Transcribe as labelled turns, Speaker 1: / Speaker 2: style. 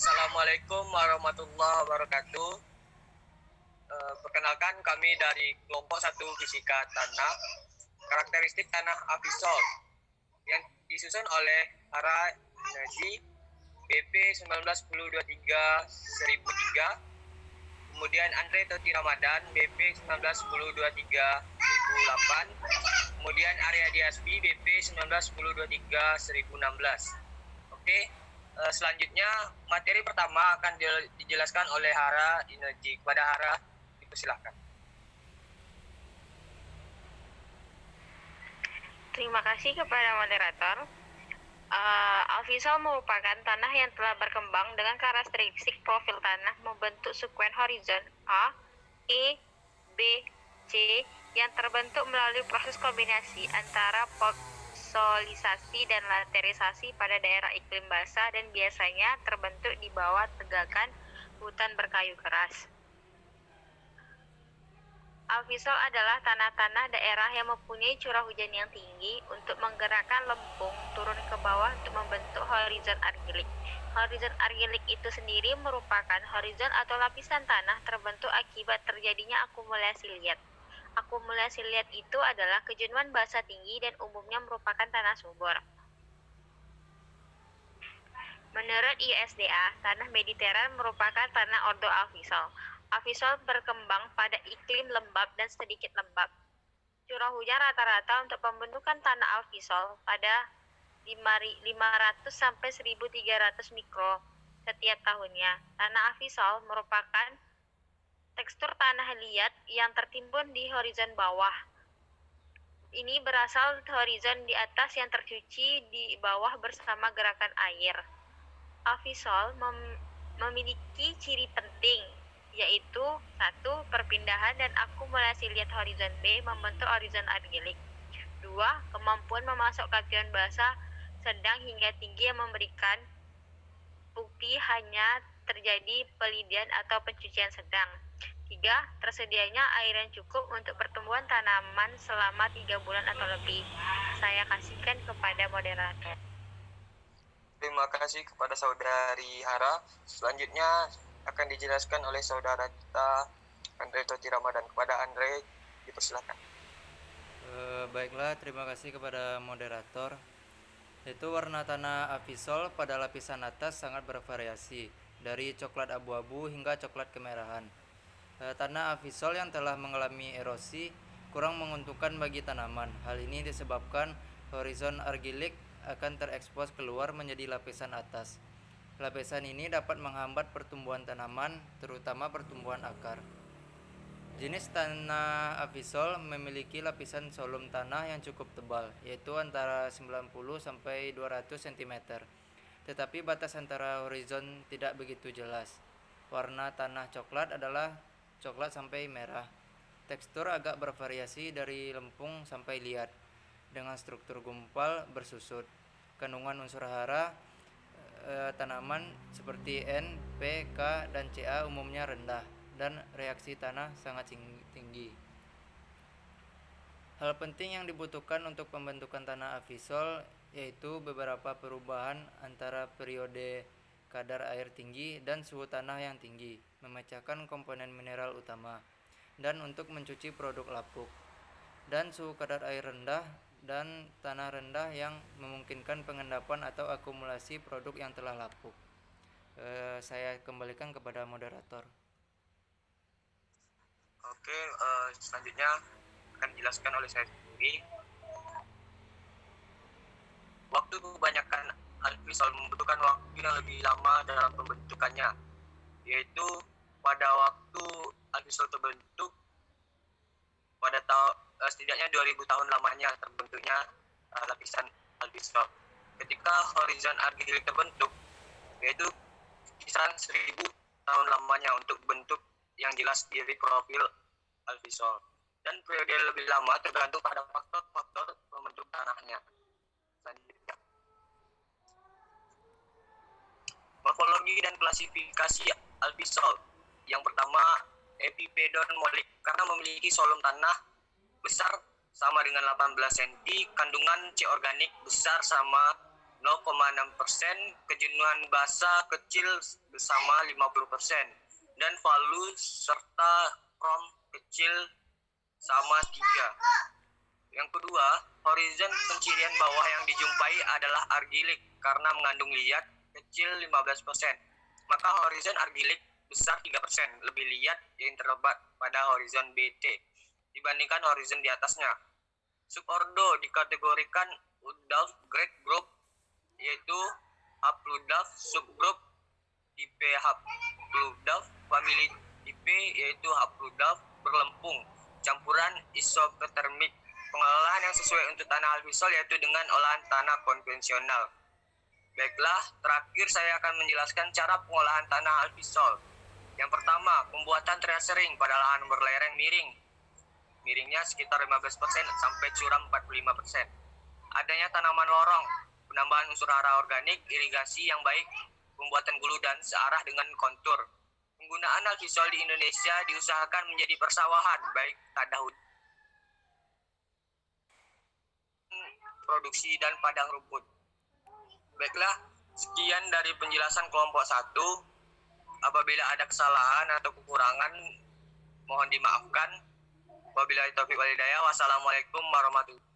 Speaker 1: Assalamualaikum warahmatullahi wabarakatuh. Perkenalkan kami dari kelompok 1 Fisika Tanah, karakteristik tanah Afisol yang disusun oleh Hara Energi BP 191023-1003, kemudian Andre Toti Ramadan BP 191023-1008, kemudian Arya Diasbi BP 191023-1016. Oke. Selanjutnya materi pertama akan dijelaskan oleh Hara Energi. Kepada Hara, dipersilakan.
Speaker 2: Terima kasih kepada moderator. Afisol merupakan tanah yang telah berkembang dengan karakteristik profil tanah membentuk sekuen horizon A, E, B, C yang terbentuk melalui proses kombinasi antara fossilisasi dan laterisasi pada daerah iklim basah dan biasanya terbentuk di bawah tegakan hutan berkayu keras. Afisol adalah tanah-tanah daerah yang mempunyai curah hujan yang tinggi untuk menggerakkan lempung turun ke bawah untuk membentuk horizon argilik. Horizon argilik itu sendiri merupakan horizon atau lapisan tanah terbentuk akibat terjadinya akumulasi liat. Akumulasi liat itu adalah kejenuhan basah tinggi dan umumnya merupakan tanah subur. Menurut ISDA, tanah Mediteran merupakan tanah ordo-afisol. Afisol berkembang pada iklim lembab dan sedikit lembab. Curah hujan rata-rata untuk pembentukan tanah afisol pada 500 sampai 1300 mikro setiap tahunnya. Tanah afisol merupakan tekstur tanah liat yang tertimbun di horizon bawah. Ini berasal dari horizon di atas yang tercuci di bawah bersama gerakan air. Afisol memiliki ciri penting, yaitu 1. Perpindahan dan akumulasi liat horizon B membentuk horizon argilik. 2. Kemampuan memasok kation basah sedang hingga tinggi yang memberikan bukti hanya terjadi pelidian atau pencucian sedang. 3. Tersedianya air yang cukup untuk pertumbuhan tanaman selama 3 bulan atau lebih. Saya kasihkan kepada moderator.
Speaker 1: Terima kasih kepada saudari Hara. Selanjutnya akan dijelaskan oleh saudara kita Andre Toti Ramadan. Kepada Andre, dipersilakan.
Speaker 3: Baiklah, terima kasih kepada moderator. Itu warna tanah afisol pada lapisan atas sangat bervariasi, dari coklat abu-abu hingga coklat kemerahan. Tanah afisol yang telah mengalami erosi kurang menguntungkan bagi tanaman. Hal ini disebabkan horizon argilik akan terekspos keluar menjadi lapisan atas. Lapisan ini dapat menghambat pertumbuhan tanaman, terutama pertumbuhan akar. Jenis tanah afisol memiliki lapisan solum tanah yang cukup tebal, yaitu antara 90 sampai 200 cm. Tetapi batas antara horizon tidak begitu jelas. Warna tanah coklat adalah coklat sampai merah. Tekstur agak bervariasi dari lempung sampai liat, dengan struktur gumpal bersusut. Kandungan unsur hara tanaman seperti N, P, K, dan Ca umumnya rendah, dan reaksi tanah sangat tinggi. Hal penting yang dibutuhkan untuk pembentukan tanah afisol yaitu beberapa perubahan antara periode kadar air tinggi dan suhu tanah yang tinggi, memecahkan komponen mineral utama, dan untuk mencuci produk lapuk, dan suhu kadar air rendah dan tanah rendah yang memungkinkan pengendapan atau akumulasi produk yang telah lapuk. Saya kembalikan kepada moderator.
Speaker 1: Oke, selanjutnya akan dijelaskan oleh saya sendiri. Waktu kebanyakan afisol membutuhkan waktu yang lebih lama dalam pembentukannya, yaitu pada waktu afisol terbentuk pada setidaknya 2000 tahun lamanya terbentuknya lapisan afisol. Ketika horizon argilik terbentuk, yaitu kisaran 1000 tahun lamanya untuk bentuk yang jelas diri profil afisol. Dan periode lebih lama tergantung pada faktor-faktor pembentuk tanahnya. Selanjutnya, morfologi dan klasifikasi afisol. Yang pertama, epipedon molik, karena memiliki solum tanah besar sama dengan 18 cm, kandungan C organik besar sama 0,6%, kejenuhan basah kecil bersama 50%, dan valus serta krom kecil sama 3. Yang kedua, horizon pencirian bawah yang dijumpai adalah argilik karena mengandung liat kecil 15%. Maka horizon argilik besar 3%, lebih liat yang terlebat pada horizon BT dibandingkan horizon di atasnya. Subordo dikategorikan Udalf Great Group, yaitu Hapludalf subgroup tipe Hapludalf, famili tipe yaitu Hapludalf berlempung, campuran isotermik. Pengolahan yang sesuai untuk tanah alfisol yaitu dengan olahan tanah konvensional. Baiklah, terakhir saya akan menjelaskan cara pengolahan tanah alfisol. Yang pertama, pembuatan terasering pada lahan berlereng miring. Miringnya sekitar 15% sampai curam 45%. Adanya tanaman lorong, penambahan unsur hara organik, irigasi yang baik, pembuatan hulu dan searah dengan kontur. Penggunaan alfisol di Indonesia diusahakan menjadi persawahan, baik tanah produksi dan padang rumput. Baiklah, sekian dari penjelasan kelompok 1. Apabila ada kesalahan atau kekurangan, mohon dimaafkan. Wabillahi taufiq wal hidayah. Wassalamualaikum warahmatullahi wabarakatuh.